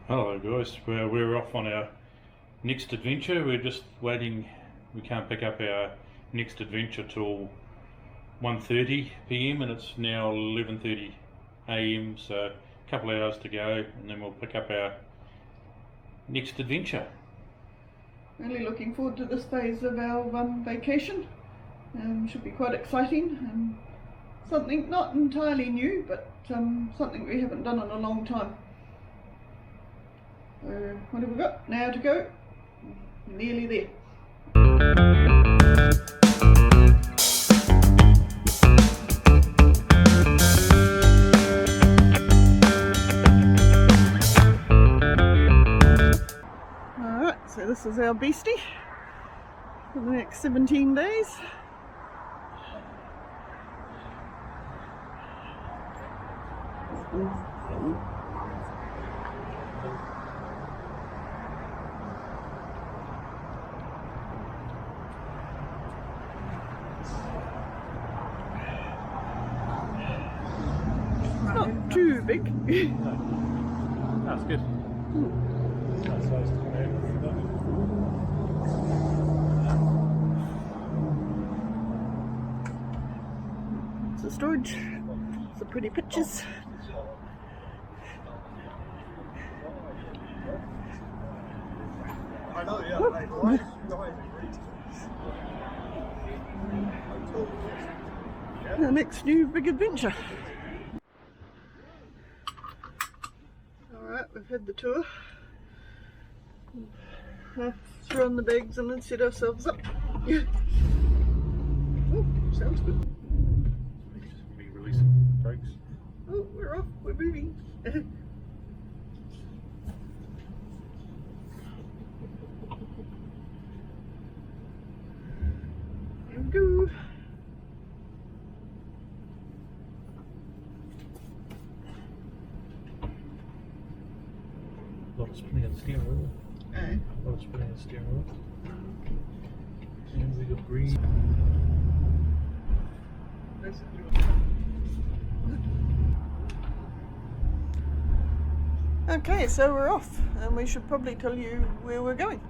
Hello guys, we're off on our next adventure. We're just waiting. We can't pick up our next adventure till 1:30 p.m. and it's now 11:30 a.m. so a couple of hours to go and then we'll pick up our next adventure. Really looking forward to this phase of our vacation. Should be quite exciting. Something not entirely new, but something we haven't done in a long time. So what have we got now to go? Nearly there. Alright, so this is our beastie for the next 17 days. It's not too big. That's good. It's a storage. Some pretty pictures. I know, yeah. The next new big adventure. Alright, we've had the tour. Throw on the bags and then set ourselves up. Oh, sounds good. Be releasing brakes. Oh, we're off, we're moving. Here we go. A lot of spinning on the steering wheel. Aye. A lot of spinning on the steering wheel. And we got green. Okay, so we're off, and we should probably tell you where we're going.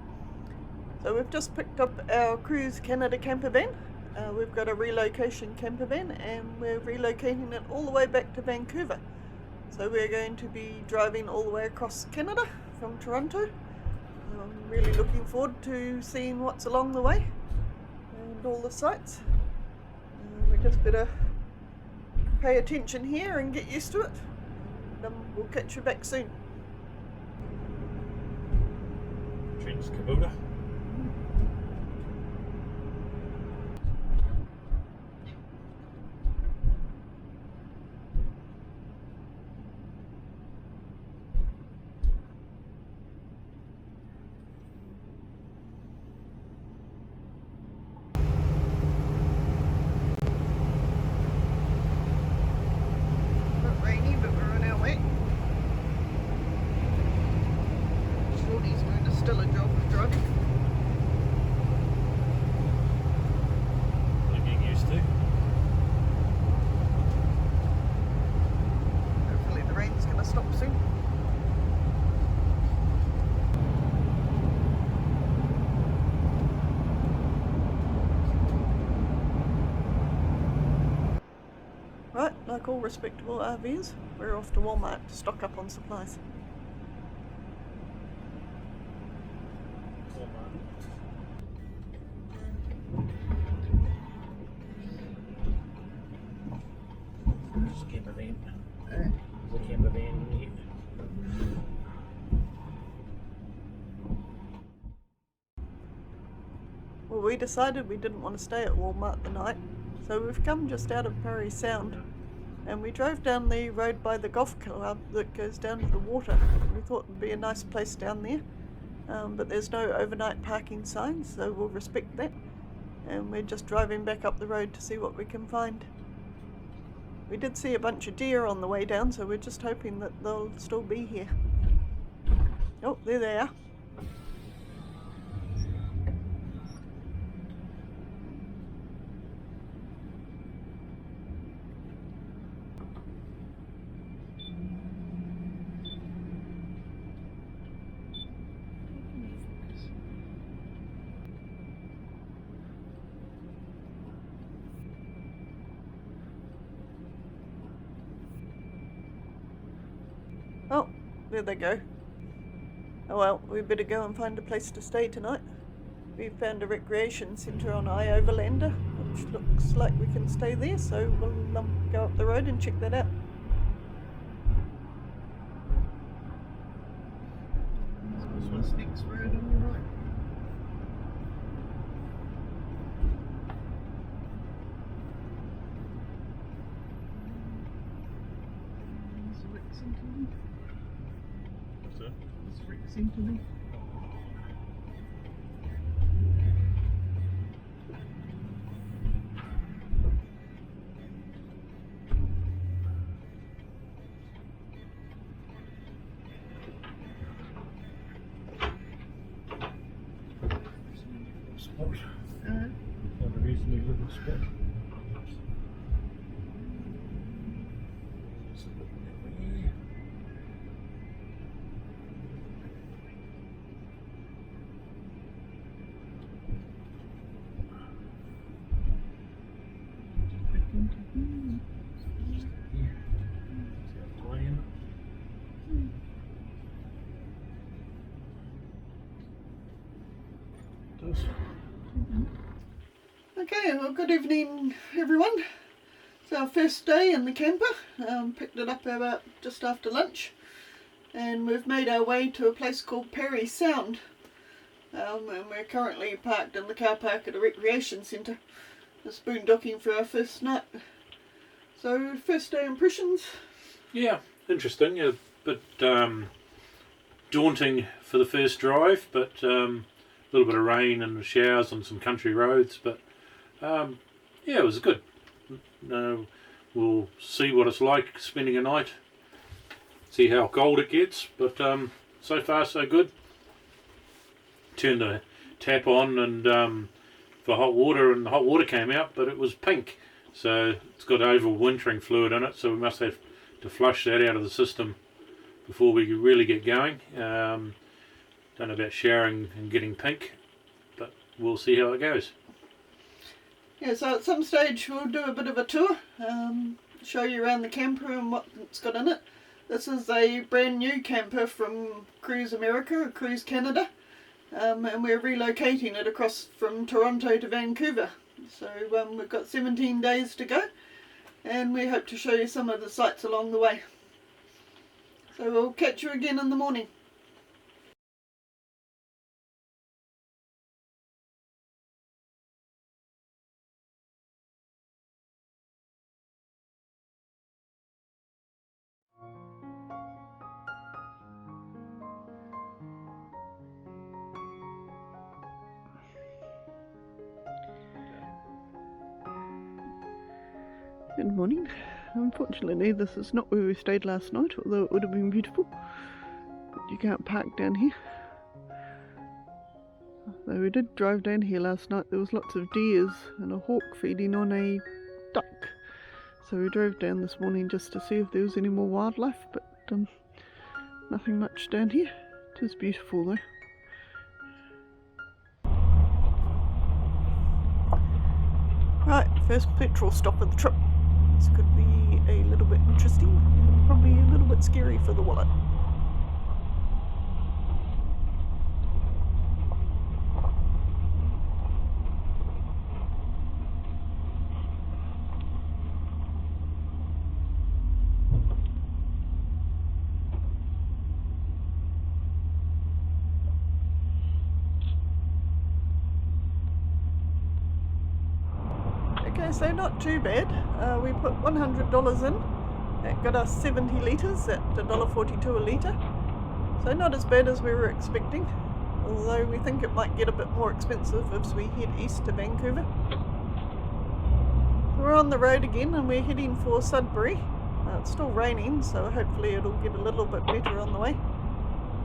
So we've just picked up our Cruise Canada campervan. We've got a relocation campervan, and we're relocating it all the way back to Vancouver. So we're going to be driving all the way across Canada from Toronto. I'm really looking forward to seeing what's along the way and all the sights. We just better pay attention here and get used to it. And we'll catch you back soon. Change Kubota. Not rainy, but we're on our way. Shorty's doing a stellar job of driving. What are you getting used to? Hopefully the rain's going to stop soon. Right, like all respectable RVs, we're off to Walmart to stock up on supplies. There's a campervan. There's a campervan in here. Well, we decided we didn't want to stay at Walmart the night, so we've come just out of Parry Sound, and we drove down the road by the golf club that goes down to the water. We thought it would be a nice place down there, but there's no overnight parking signs, so we'll respect that, and we're just driving back up the road to see what we can find. We did see a bunch of deer on the way down, so we're just hoping that they'll still be here. Oh, there they are. there they go. Oh well, we better go and find a place to stay tonight. We found a recreation centre on Overlander, which looks like we can stay there, so we'll go up the road and check that out. This one's next road on the right. There's a rec centre there. What's that? There's a rec centre there. Spot. Not a reasonably little spot. Okay, well, good evening everyone. It's our first day in the camper. Picked it up about just after lunch, and we've made our way to a place called Perry Sound. And we're currently parked in the car park at a recreation centre, just boondocking for our first night. So, first day impressions? Yeah, interesting. A bit daunting for the first drive, but a little bit of rain and showers on some country roads, but yeah, it was good. We'll see what it's like spending a night, see how cold it gets, but so far so good. Turned the tap on and for hot water, and the hot water came out, but it was pink, so it's got overwintering fluid in it, so we must have to flush that out of the system before we really get going. Don't know about showering and getting pink, but we'll see how it goes. Yeah, so at some stage we'll do a bit of a tour, show you around the camper and what it's got in it. This is a brand new camper from Cruise America or Cruise Canada, and we're relocating it across from Toronto to Vancouver. So we've got 17 days to go, and we hope to show you some of the sights along the way. So we'll catch you again in the morning. Good morning. Unfortunately, this is not where we stayed last night, although it would have been beautiful. But you can't park down here. Though we did drive down here last night, there was lots of deers and a hawk feeding on a duck. So we drove down this morning just to see if there was any more wildlife, but nothing much down here. It is beautiful though. Right, first petrol stop of the trip. This could be a little bit interesting and probably a little bit scary for the wallet. Okay, so not too bad. We put $100 in. That got us 70 litres at $1.42 a litre. So not as bad as we were expecting, although we think it might get a bit more expensive as we head east to Vancouver. We're on the road again and we're heading for Sudbury. It's still raining, so hopefully it'll get a little bit better on the way.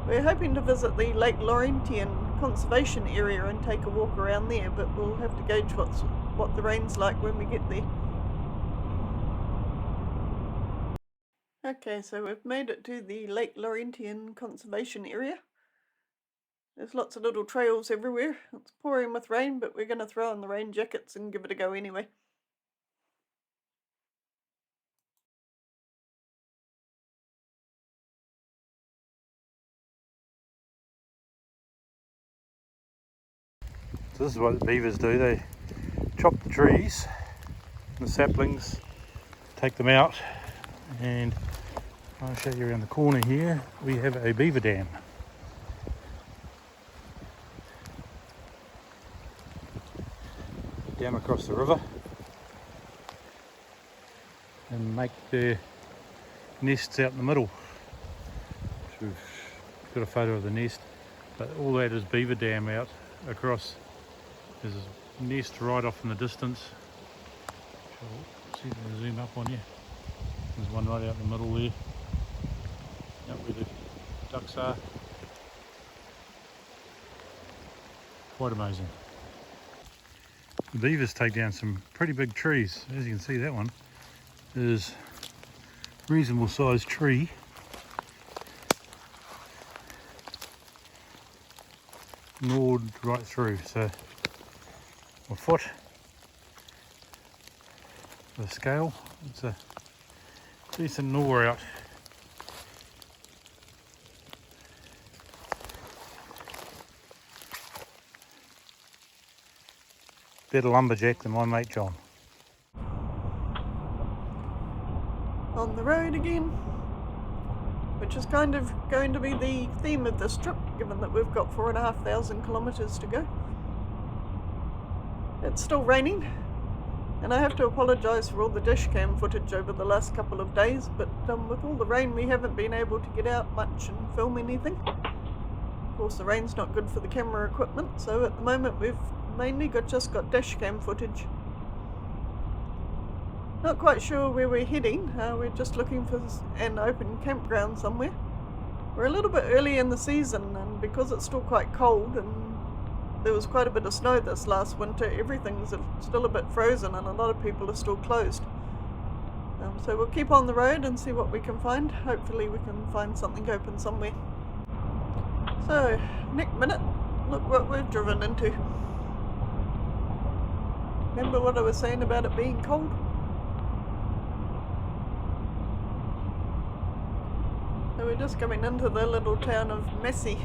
We're hoping to visit the Lake Laurentian Conservation Area and take a walk around there, but we'll have to gauge what the rain's like when we get there. Okay, so we've made it to the Lake Laurentian Conservation Area. There's lots of little trails everywhere. It's pouring with rain, but we're going to throw on the rain jackets and give it a go anyway. So this is what the beavers do. They chop the trees, the saplings, take them out, and I'll show you around the corner here. We have a beaver dam. Dam across the river, and make their nests out in the middle. So we've got a photo of the nest, but all that is beaver dam out across. There's a nest right off in the distance. See if I can zoom up on you. There's one right out in the middle there, out where the ducks are. Quite amazing. The beavers take down some pretty big trees. As you can see, that one is a reasonable sized tree. Gnawed right through, so a foot with a scale. It's a decent gnaw out. Better lumberjack than my mate John. On the road again, which is kind of going to be the theme of this trip, given that we've got 4,500 kilometres to go. It's still raining, and I have to apologise for all the dashcam footage over the last couple of days, but with all the rain we haven't been able to get out much and film anything. Of course the rain's not good for the camera equipment, so at the moment we've mainly just got dashcam footage. Not quite sure where we're heading. We're just looking for an open campground somewhere. We're a little bit early in the season, and because it's still quite cold and there was quite a bit of snow this last winter, everything's still a bit frozen and a lot of people are still closed. So we'll keep on the road and see what we can find. Hopefully we can find something open somewhere. So, next minute, look what we've driven into. Remember what I was saying about it being cold? So we're just coming into the little town of Massey.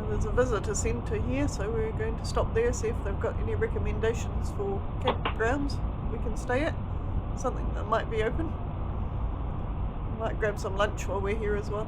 There's a visitor centre here, so we're going to stop there, see if they've got any recommendations for campgrounds we can stay at. Something that might be open. We might grab some lunch while we're here as well.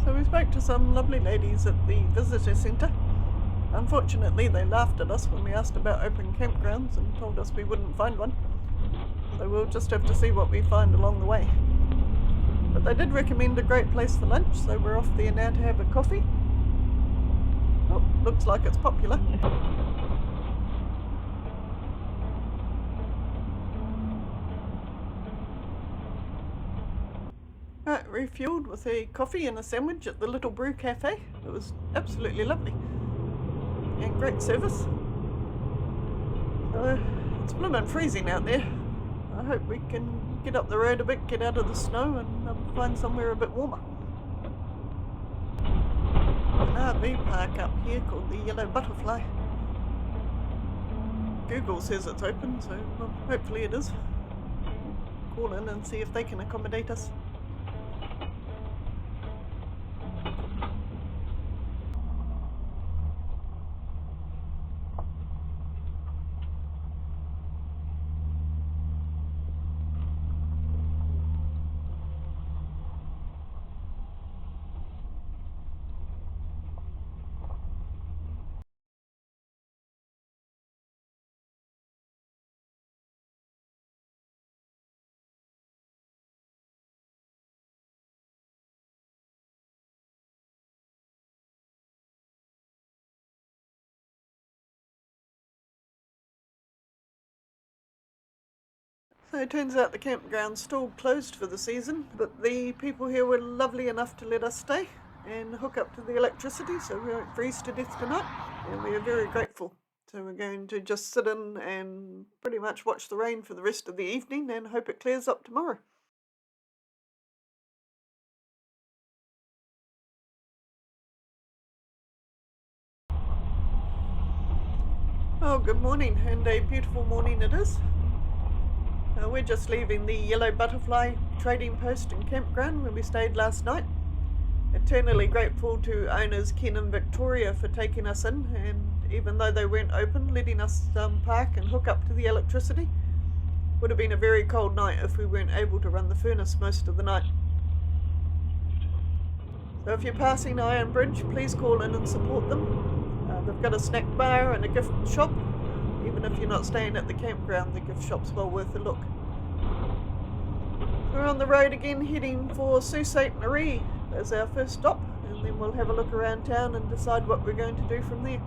So we spoke to some lovely ladies at the visitor centre. Unfortunately they laughed at us when we asked about open campgrounds and told us we wouldn't find one. So we'll just have to see what we find along the way. But they did recommend a great place for lunch, so we're off there now to have a coffee. Oh, looks like it's popular. Right, refuelled with a coffee and a sandwich at the Little Brew Cafe. It was absolutely lovely. And great service. So, it's blooming freezing out there. I hope we can get up the road a bit, get out of the snow and find somewhere a bit warmer. There's an RV park up here called the Yellow Butterfly. Google says it's open, so hopefully it is. We'll call in and see if they can accommodate us. So it turns out the campground's still closed for the season, but the people here were lovely enough to let us stay and hook up to the electricity, so we won't freeze to death tonight, and we are very grateful. So we're going to just sit in and pretty much watch the rain for the rest of the evening and hope it clears up tomorrow. Oh, good morning, and a beautiful morning it is. We're just leaving the Yellow Butterfly trading post and campground where we stayed last night. Eternally grateful to owners Ken and Victoria for taking us in, and even though they weren't open, letting us park and hook up to the electricity. Would have been a very cold night if we weren't able to run the furnace most of the night. So if you're passing Iron Bridge, please call in and support them. They've got a snack bar and a gift shop. Even if you're not staying at the campground, the gift shop's well worth a look. We're on the road again, heading for Sault Ste. Marie as our first stop, and then we'll have a look around town and decide what we're going to do from there.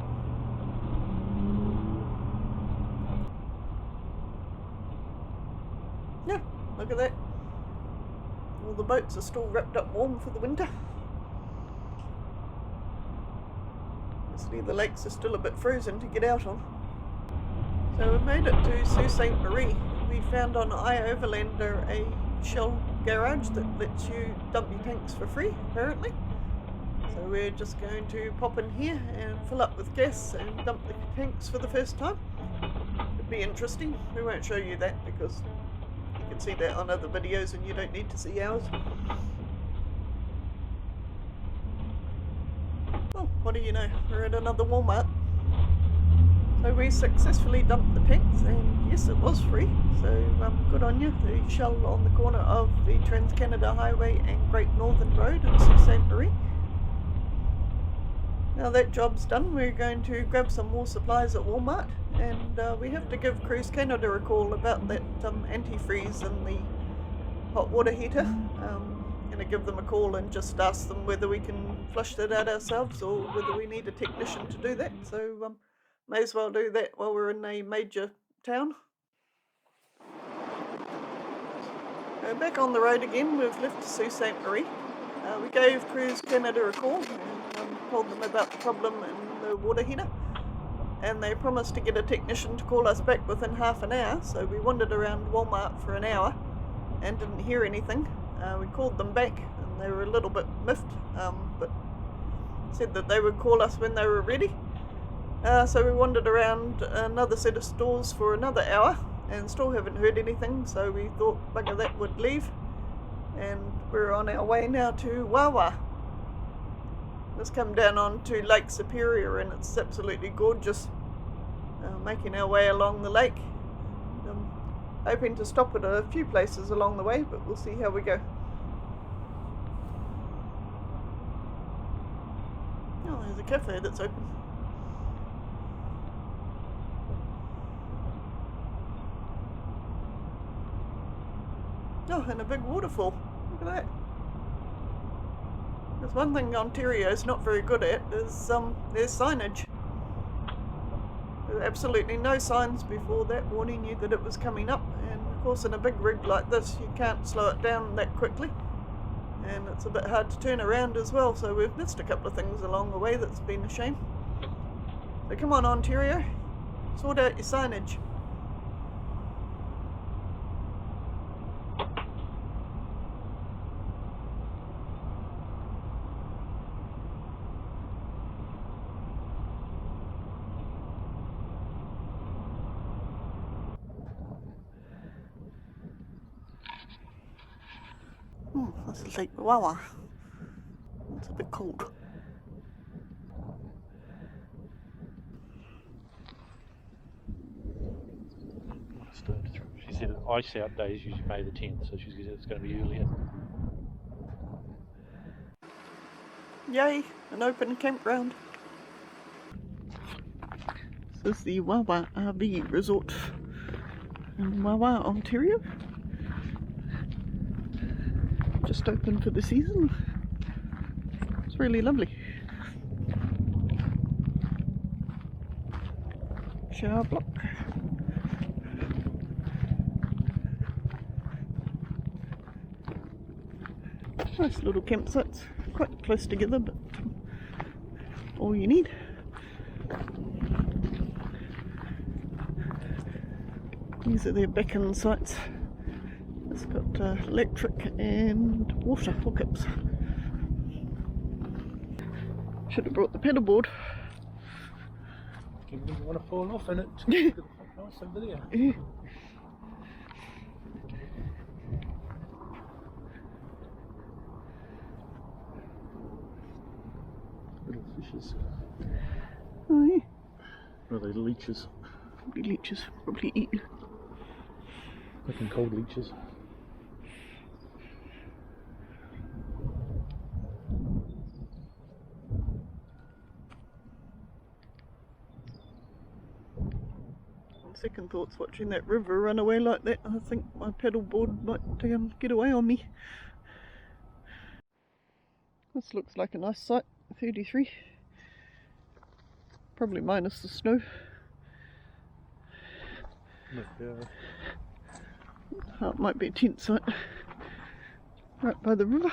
Yeah, look at that. All the boats are still wrapped up warm for the winter. Obviously the lakes are still a bit frozen to get out on. So we made it to Sault Ste. Marie. We found on iOverlander a Shell garage that lets you dump your tanks for free, apparently. So we're just going to pop in here and fill up with gas and dump the tanks for the first time. Should be interesting. We won't show you that because you can see that on other videos and you don't need to see ours. Oh, what do you know? We're at another Walmart. So we successfully dumped the tanks, and yes, it was free, so good on you. The Shell on the corner of the Trans-Canada Highway and Great Northern Road in Sault Ste. Marie. Now that job's done, we're going to grab some more supplies at Walmart, and we have to give Cruise Canada a call about that antifreeze and the hot water heater. Going to give them a call and just ask them whether we can flush that out ourselves or whether we need a technician to do that. So may as well do that while we're in a major town. Back on the road again, we've left Sault Ste. Marie. We gave Cruise Canada a call and told them about the problem in the water heater. And they promised to get a technician to call us back within half an hour, so we wandered around Walmart for an hour and didn't hear anything. We called them back and they were a little bit miffed, but said that they would call us when they were ready. So we wandered around another set of stores for another hour and still haven't heard anything, so we thought bugger that would leave, and we're on our way now to Wawa. Let's come down onto Lake Superior and it's absolutely gorgeous. Making our way along the lake. Hoping to stop at a few places along the way, but we'll see how we go. Oh, there's a cafe that's open. Oh, and a big waterfall. Look at that. There's one thing Ontario's not very good at is there's signage. There's absolutely no signs before that warning you that it was coming up, and of course in a big rig like this you can't slow it down that quickly, and it's a bit hard to turn around as well, so we've missed a couple of things along the way. That's been a shame. So come on Ontario, sort out your signage. This is Lake Wawa. It's a bit cold. She said ice out day is usually May the 10th, so she said it's going to be earlier. Yay, an open campground. This is the Wawa RV Resort in Wawa, Ontario. Just open for the season. It's really lovely. Shower block. Nice little campsites, quite close together, but all you need. These are their back-in sites. It's got electric and water hookups. Should have brought the paddleboard. You wouldn't want to fall off in it. Nice over there. Yeah. Little fishes. Oh yeah. Or are they leeches? Probably leeches, probably eaten. Looking cold leeches. On second thoughts, watching that river run away like that, I think my paddleboard might get away on me. This looks like a nice site, 33. Probably minus the snow. Oh, it might be a tent site. Right by the river.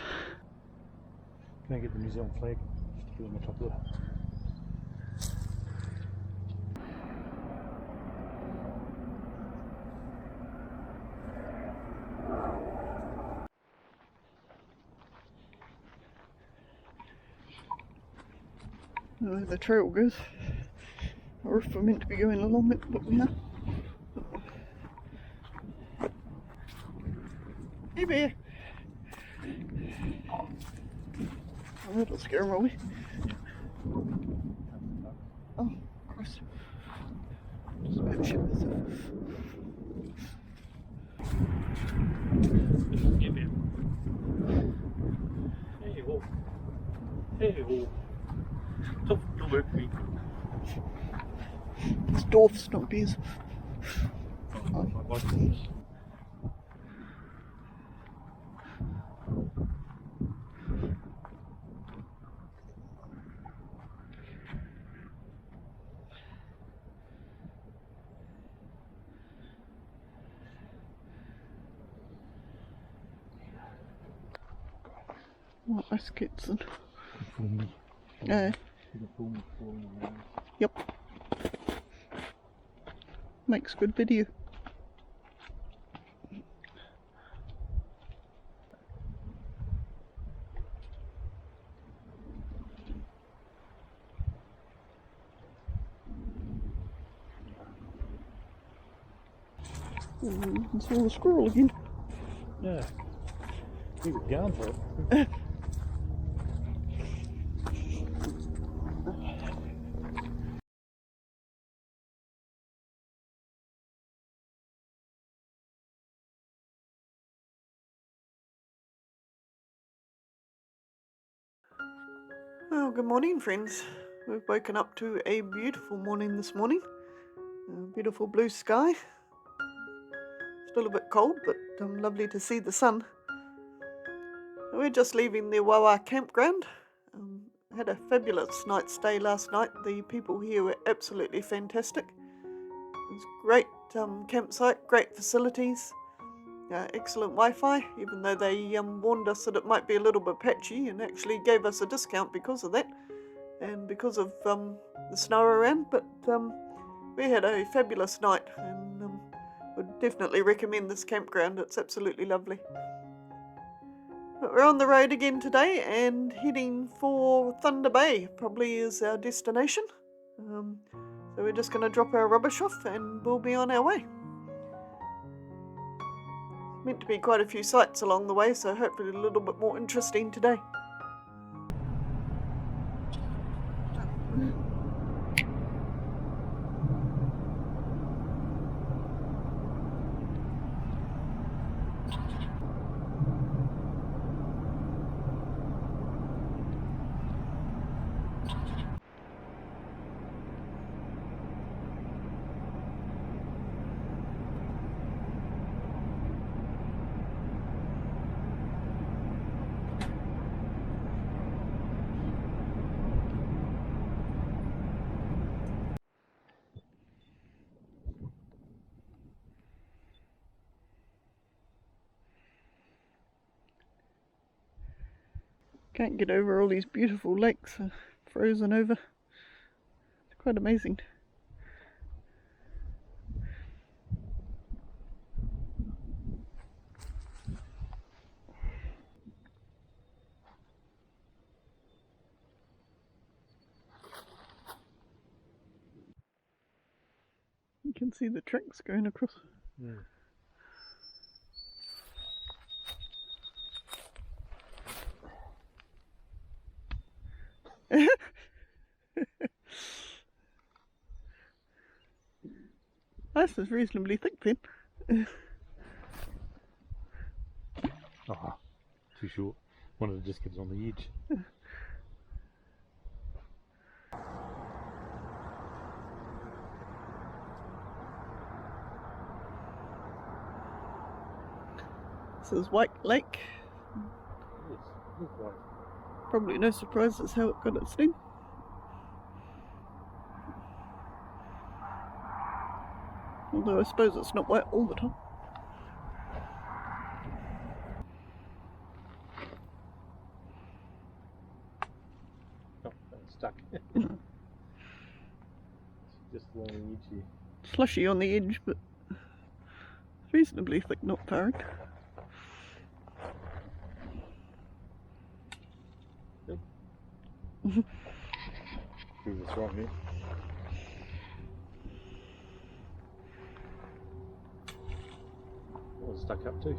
Can I get the New Zealand flag? Just to put on the top of it. Where the trail goes. Or if we're meant to be going along it, but we are. Hey bear! Oh, that'll scare him away. Oh, Christ. Just about shit myself. Get there. Hey ho. Hey ho. Tough to work me. It's dwarfs, not bears. Oh, my body. What ice skates and... For me. Yep. Makes good video. I saw the squirrel again. Yeah. He was going for it. Well, good morning, friends. We've woken up to a beautiful morning this morning. Beautiful blue sky. Still a bit cold, but lovely to see the sun. We're just leaving the Wawa campground. Had a fabulous night's stay last night. The people here were absolutely fantastic. It was great campsite, great facilities. Excellent Wi-Fi, even though they warned us that it might be a little bit patchy, and actually gave us a discount because of that and because of the snow around. But we had a fabulous night, and would definitely recommend this campground. It's absolutely lovely. But we're on the road again today and heading for Thunder Bay, probably is our destination. So we're just going to drop our rubbish off and we'll be on our way. Meant to be quite a few sights along the way, so hopefully a little bit more interesting today. Can't get over all these beautiful lakes frozen over. It's quite amazing. You can see the tracks going across. Mm. Ice is reasonably thick then. Oh, too short. Wanted to just get it on the edge. This is White Lake. Yes, look white. Probably no surprise that's how it got its name. Although I suppose it's not white all the time. Oh, that's stuck. Just along the edge here. Slushy on the edge, but reasonably thick, not tarred. Prove us wrong here. What was stuck up to?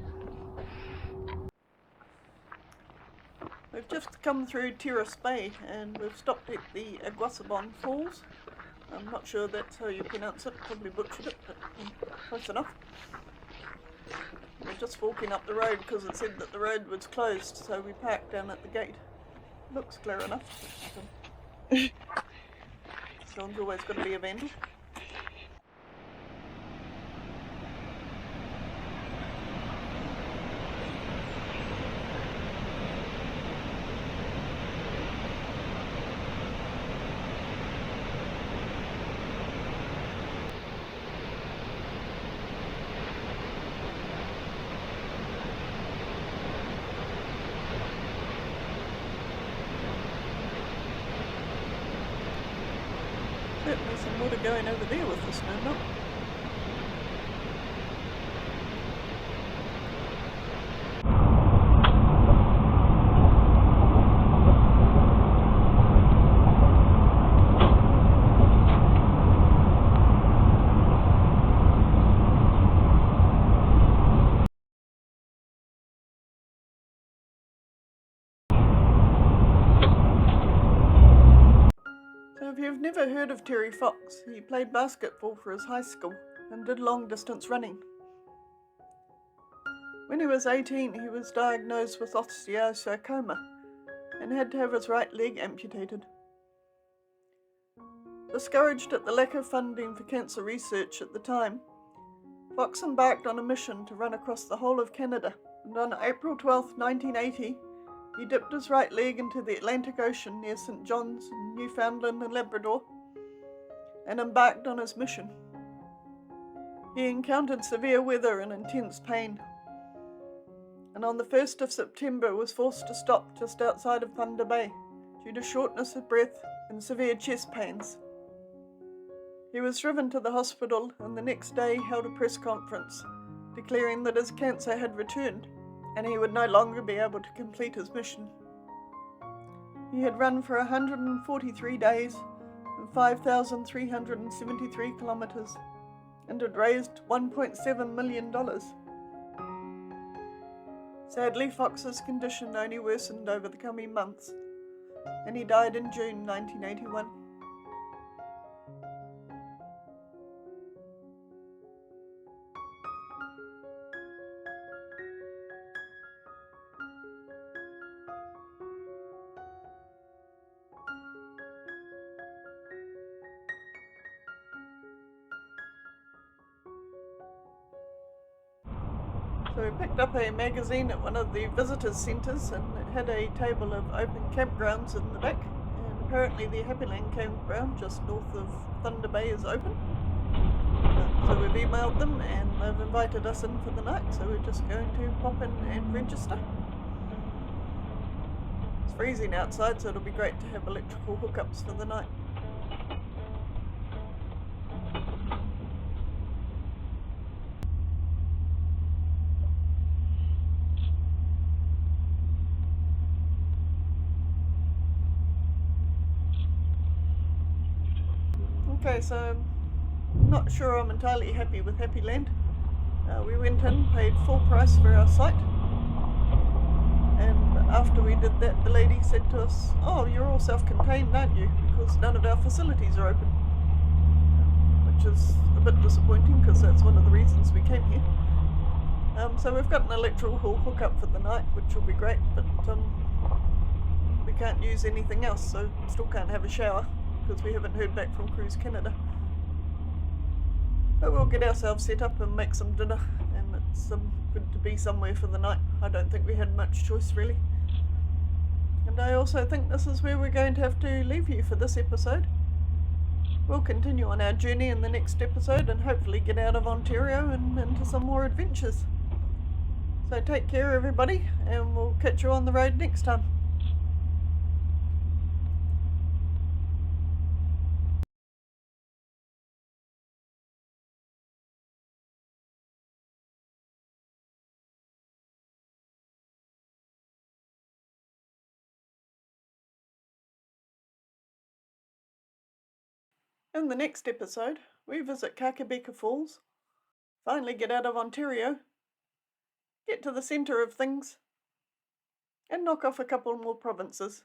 We've just come through Terrace Bay and we've stopped at the Aguasabon Falls. I'm not sure that's how you pronounce it, probably butchered it, but close enough. We're just walking up the road because it said that the road was closed, so we parked down at the gate. Looks clear enough. Someone's always got to be a vandal. Certainly some water going over there with the snow melt. So if you've never heard of Terry Fox, he played basketball for his high school and did long distance running. When he was 18, he was diagnosed with osteosarcoma and had to have his right leg amputated. Discouraged at the lack of funding for cancer research at the time, Fox embarked on a mission to run across the whole of Canada, and on April 12, 1980, he dipped his right leg into the Atlantic Ocean near St. John's, Newfoundland and Labrador, and embarked on his mission. He encountered severe weather and intense pain, and on the 1st of September was forced to stop just outside of Thunder Bay due to shortness of breath and severe chest pains. He was driven to the hospital and the next day held a press conference declaring that his cancer had returned and he would no longer be able to complete his mission. He had run for 143 days and 5,373 kilometres and had raised $1.7 million. Sadly, Fox's condition only worsened over the coming months, and he died in June 1981. So we picked up a magazine at one of the visitors centres and it had a table of open campgrounds in the back, and apparently the Happyland campground just north of Thunder Bay is open. So we've emailed them and they've invited us in for the night, so we're just going to pop in and register. As freezing outside, so it'll be great to have electrical hookups for the night. Okay, so I'm not sure I'm entirely happy with Happy Land. We went in, paid full price for our site, and after we did that, the lady said to us, "Oh, you're all self-contained, aren't you? Because none of our facilities are open," which is a bit disappointing because that's one of the reasons we came here. So we've got an electrical hookup for the night, which will be great, but we can't use anything else, so still can't have a shower because we haven't heard back from Cruise Canada. But we'll get ourselves set up and make some dinner, and it's good to be somewhere for the night. I don't think we had much choice, really. And I also think this is where we're going to have to leave you for this episode. We'll continue on our journey in the next episode and hopefully get out of Ontario and into some more adventures. So take care, everybody, and we'll catch you on the road next time. In the next episode, we visit Kakabeka Falls, finally get out of Ontario, get to the centre of things, and knock off a couple more provinces.